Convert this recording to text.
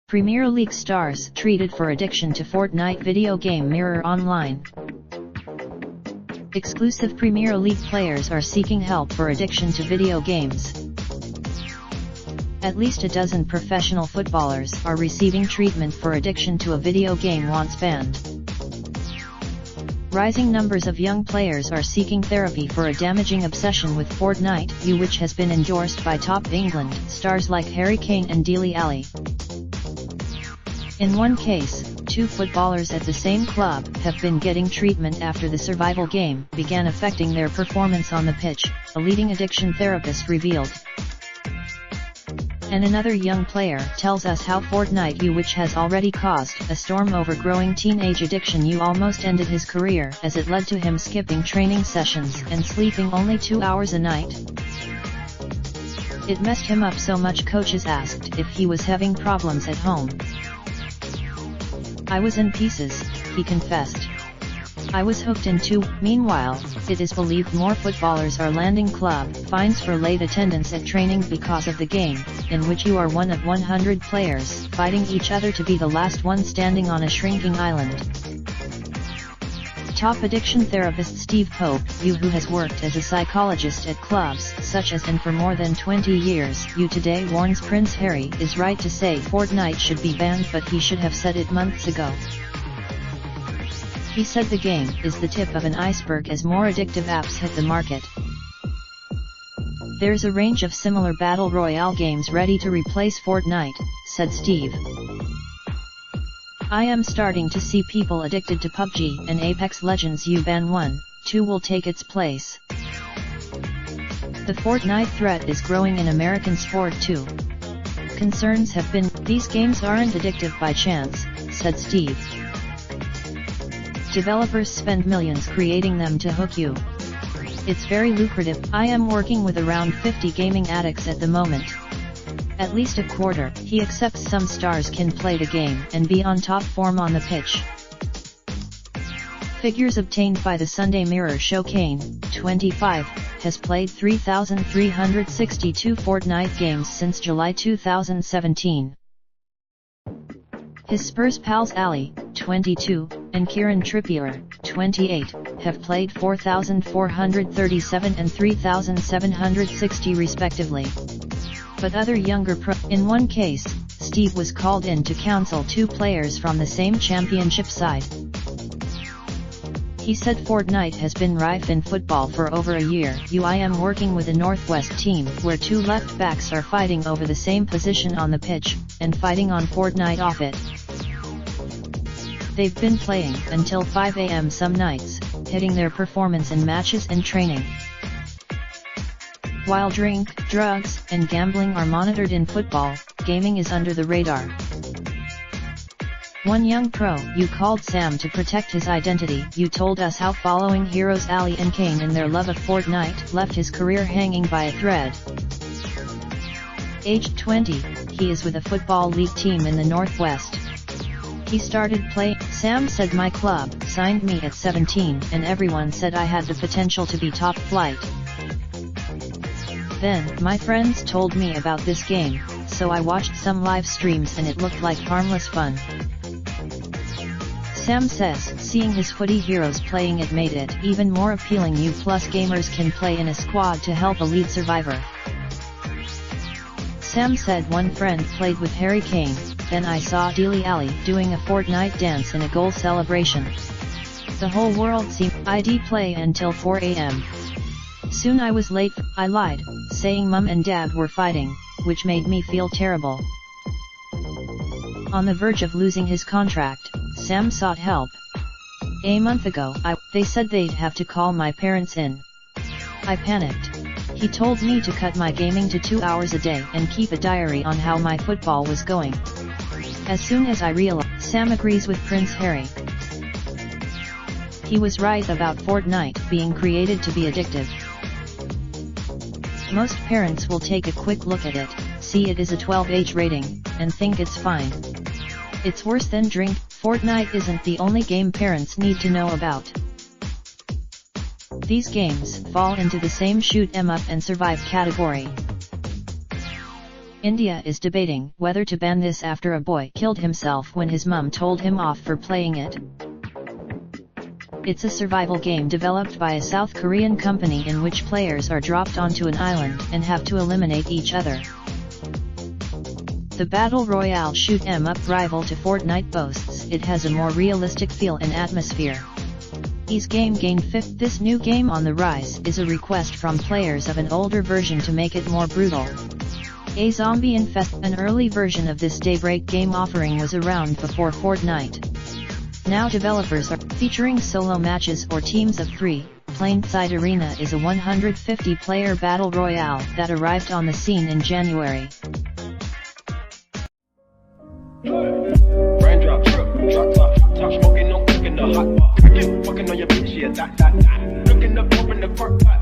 Premier League stars treated for addiction to Fortnite video game Mirror Online. Exclusive Premier League players are seeking help for addiction to video games. At least a dozen professional footballers are receiving treatment for addiction to a video game once banned. Rising numbers of young players are seeking therapy for a damaging obsession with Fortnite, which has been endorsed by top England stars like Harry Kane and Dele Alli. In one case, two footballers at the same club have been getting treatment after the survival game began affecting their performance on the pitch, a leading addiction therapist revealed. And another young player tells us how Fortnite, which has already caused a storm over growing teenage addiction, almost ended his career as it led to him skipping training sessions and sleeping only 2 hours a night. It messed him up so much coaches asked if he was having problems at home. I was in pieces, he confessed. I was hooked in too. Meanwhile, it is believed more footballers are landing club fines for late attendance at training because of the game, in which you are one of 100 players fighting each other to be the last one standing on a shrinking island. Top addiction therapist Steve Pope, who has worked as a psychologist at clubs such as and for more than 20 years, today warns Prince Harry is right to say Fortnite should be banned, but he should have said it months ago. He said the game is the tip of an iceberg as more addictive apps hit the market. There's a range of similar battle royale games ready to replace Fortnite, said Steve. I am starting to see people addicted to PUBG and Apex Legends. Ban 1, 2 will take its place. The Fortnite threat is growing in American sport too. Concerns have been, these games aren't addictive by chance, said Steve. Developers spend millions creating them to hook you. It's very lucrative. I am working with around 50 gaming addicts at the moment. At least a quarter. He accepts some stars can play the game and be on top form on the pitch. Figures obtained by the Sunday Mirror show Kane, 25, has played 3,362 Fortnite games since July 2017. His Spurs pals Ali, 22, and Kieran Trippier, 28, have played 4,437 and 3,760 respectively. But other younger in one case, Steve was called in to counsel two players from the same championship side. He said Fortnite has been rife in football for over a year. I am working with a Northwest team where two left backs are fighting over the same position on the pitch, and fighting on Fortnite off it. They've been playing until 5 a.m. some nights, hitting their performance in matches and training. While drink, drugs, and gambling are monitored in football, gaming is under the radar. One young pro, called Sam to protect his identity, told us how following heroes Ali and Kane in their love of Fortnite left his career hanging by a thread. Aged 20, he is with a football league team in the Northwest. He started playing, Sam said, my club signed me at 17 and everyone said I had the potential to be top flight. Then, my friends told me about this game, so I watched some live streams and it looked like harmless fun. Sam says, seeing his footy heroes playing it made it even more appealing. Plus gamers can play in a squad to help a lead survivor. Sam said one friend played with Harry Kane, then I saw Dele Alli doing a Fortnite dance in a goal celebration. The whole world seemed, I'd play until 4 a.m. Soon I was late, I lied, saying mum and dad were fighting, which made me feel terrible. On the verge of losing his contract, Sam sought help. A month ago, they said they'd have to call my parents in. I panicked. He told me to cut my gaming to 2 hours a day and keep a diary on how my football was going. As soon as I realized, Sam agrees with Prince Harry. He was right about Fortnite being created to be addictive. Most parents will take a quick look at it, see it is a 12 age rating, and think it's fine. It's worse than drink. Fortnite isn't the only game parents need to know about. these games fall into the same shoot 'em up and survive category. India is debating whether to ban this after a boy killed himself when his mum told him off for playing it. It's a survival game developed by a South Korean company in which players are dropped onto an island and have to eliminate each other. The Battle Royale shoot 'em up rival to Fortnite boasts it has a more realistic feel and atmosphere. Ease game gained fifth. This new game on the rise is a request from players of an older version to make it more brutal. A zombie infest. An early version of this Daybreak game offering was around before Fortnite. Now developers are featuring solo matches or teams of 3. Plainside Arena is a 150-player battle royale that arrived on the scene in January. Raindrop, drop top smoking, no cooking the hot pot. Fucking on your bitch, yeah, that. Looking up, open the park pot.